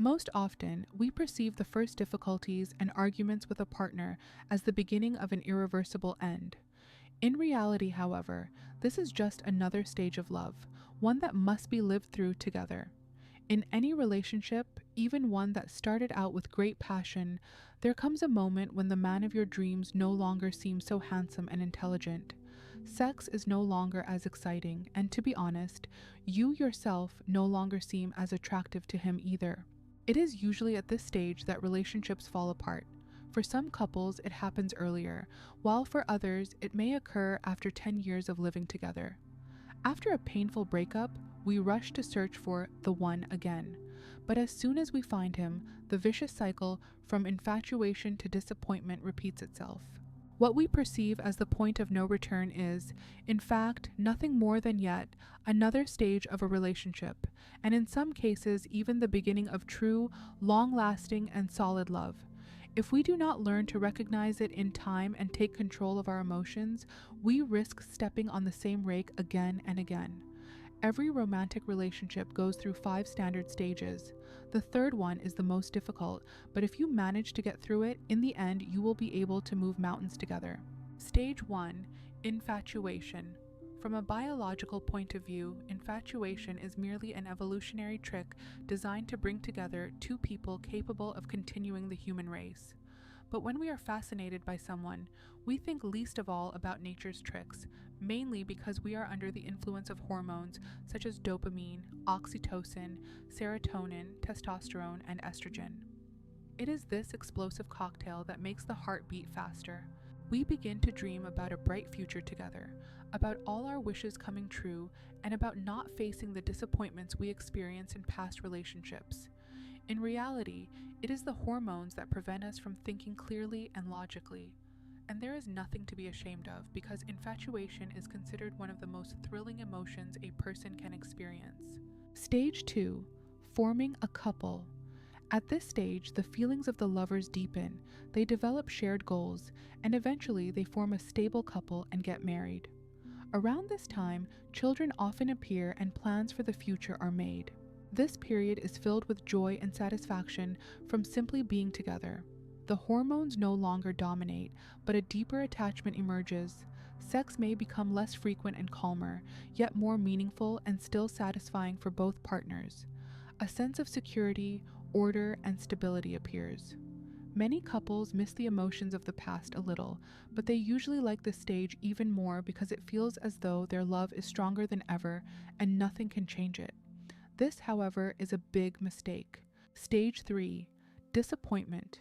Most often, we perceive the first difficulties and arguments with a partner as the beginning of an irreversible end. In reality, however, this is just another stage of love, one that must be lived through together. In any relationship, even one that started out with great passion, there comes a moment when the man of your dreams no longer seems so handsome and intelligent. Sex is no longer as exciting, and to be honest, you yourself no longer seem as attractive to him either. It is usually at this stage that relationships fall apart. For some couples, it happens earlier, while for others, it may occur after 10 years of living together. After a painful breakup, we rush to search for the one again. But as soon as we find him, the vicious cycle from infatuation to disappointment repeats itself. What we perceive as the point of no return is, in fact, nothing more than yet another stage of a relationship, and in some cases even the beginning of true, long-lasting, and solid love. If we do not learn to recognize it in time and take control of our emotions, we risk stepping on the same rake again and again. Every romantic relationship goes through 5 standard stages. The third one is the most difficult, but if you manage to get through it, in the end you will be able to move mountains together. Stage 1. Infatuation. From a biological point of view, infatuation is merely an evolutionary trick designed to bring together two people capable of continuing the human race. But when we are fascinated by someone, we think least of all about nature's tricks, mainly because we are under the influence of hormones such as dopamine, oxytocin, serotonin, testosterone, and estrogen. It is this explosive cocktail that makes the heart beat faster. We begin to dream about a bright future together, about all our wishes coming true, and about not facing the disappointments we experience in past relationships. In reality, it is the hormones that prevent us from thinking clearly and logically. And there is nothing to be ashamed of because infatuation is considered one of the most thrilling emotions a person can experience. Stage 2. Forming a couple. At this stage, the feelings of the lovers deepen, they develop shared goals, and eventually they form a stable couple and get married. Around this time, children often appear and plans for the future are made. This period is filled with joy and satisfaction from simply being together. The hormones no longer dominate, but a deeper attachment emerges. Sex may become less frequent and calmer, yet more meaningful and still satisfying for both partners. A sense of security, order, and stability appears. Many couples miss the emotions of the past a little, but they usually like this stage even more because it feels as though their love is stronger than ever and nothing can change it. This, however, is a big mistake. Stage 3. Disappointment.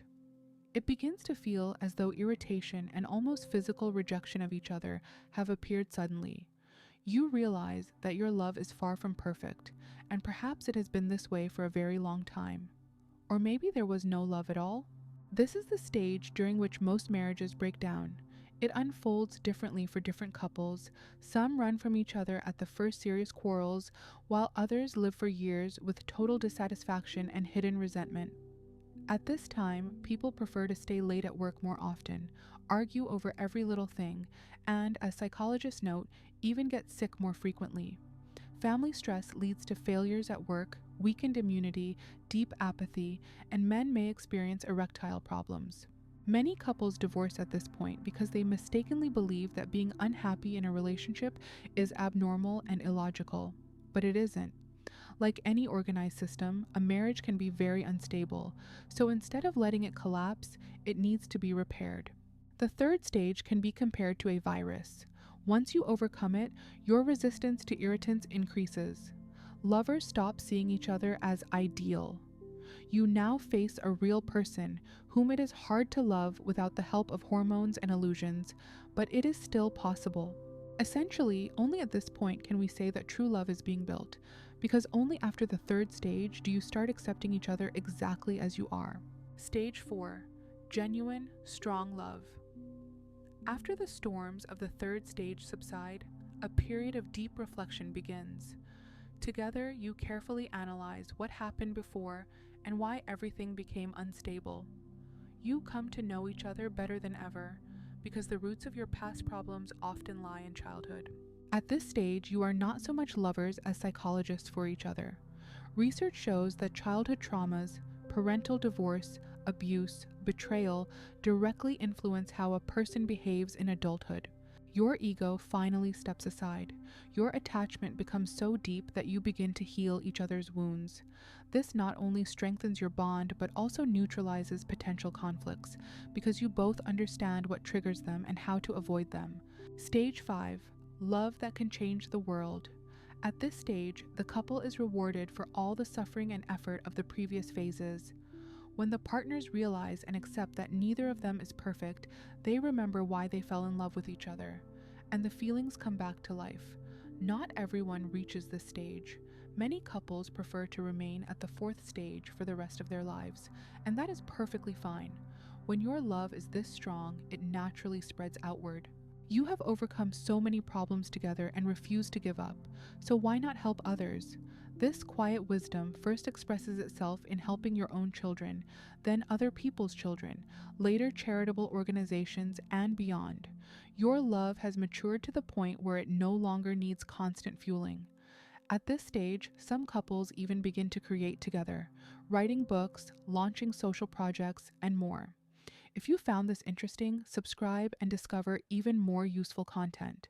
It begins to feel as though irritation and almost physical rejection of each other have appeared suddenly. You realize that your love is far from perfect, and perhaps it has been this way for a very long time. Or maybe there was no love at all? This is the stage during which most marriages break down. It unfolds differently for different couples. Some run from each other at the first serious quarrels, while others live for years with total dissatisfaction and hidden resentment. At this time, people prefer to stay late at work more often, argue over every little thing, and, as psychologists note, even get sick more frequently. Family stress leads to failures at work, weakened immunity, deep apathy, and men may experience erectile problems. Many couples divorce at this point because they mistakenly believe that being unhappy in a relationship is abnormal and illogical, but it isn't. Like any organized system, a marriage can be very unstable, so instead of letting it collapse, it needs to be repaired. The third stage can be compared to a virus. Once you overcome it, your resistance to irritants increases. Lovers stop seeing each other as ideal. You now face a real person whom it is hard to love without the help of hormones and illusions, but it is still possible. Essentially, only at this point can we say that true love is being built, because only after the third stage do you start accepting each other exactly as you are. Stage 4. Genuine, strong love. After the storms of the third stage subside, a period of deep reflection begins. Together, you carefully analyze what happened before and why everything became unstable. You come to know each other better than ever, because the roots of your past problems often lie in childhood. At this stage, you are not so much lovers as psychologists for each other. Research shows that childhood traumas, parental divorce, abuse, betrayal directly influence how a person behaves in adulthood. Your ego finally steps aside. Your attachment becomes so deep that you begin to heal each other's wounds. This not only strengthens your bond, but also neutralizes potential conflicts, because you both understand what triggers them and how to avoid them. Stage 5. Love that can change the world. At this stage, the couple is rewarded for all the suffering and effort of the previous phases. When the partners realize and accept that neither of them is perfect, they remember why they fell in love with each other, and the feelings come back to life. Not everyone reaches this stage. Many couples prefer to remain at the 4th stage for the rest of their lives, and that is perfectly fine. When your love is this strong, it naturally spreads outward. You have overcome so many problems together and refuse to give up, so why not help others? This quiet wisdom first expresses itself in helping your own children, then other people's children, later charitable organizations, and beyond. Your love has matured to the point where it no longer needs constant fueling. At this stage, some couples even begin to create together, writing books, launching social projects, and more. If you found this interesting, subscribe and discover even more useful content.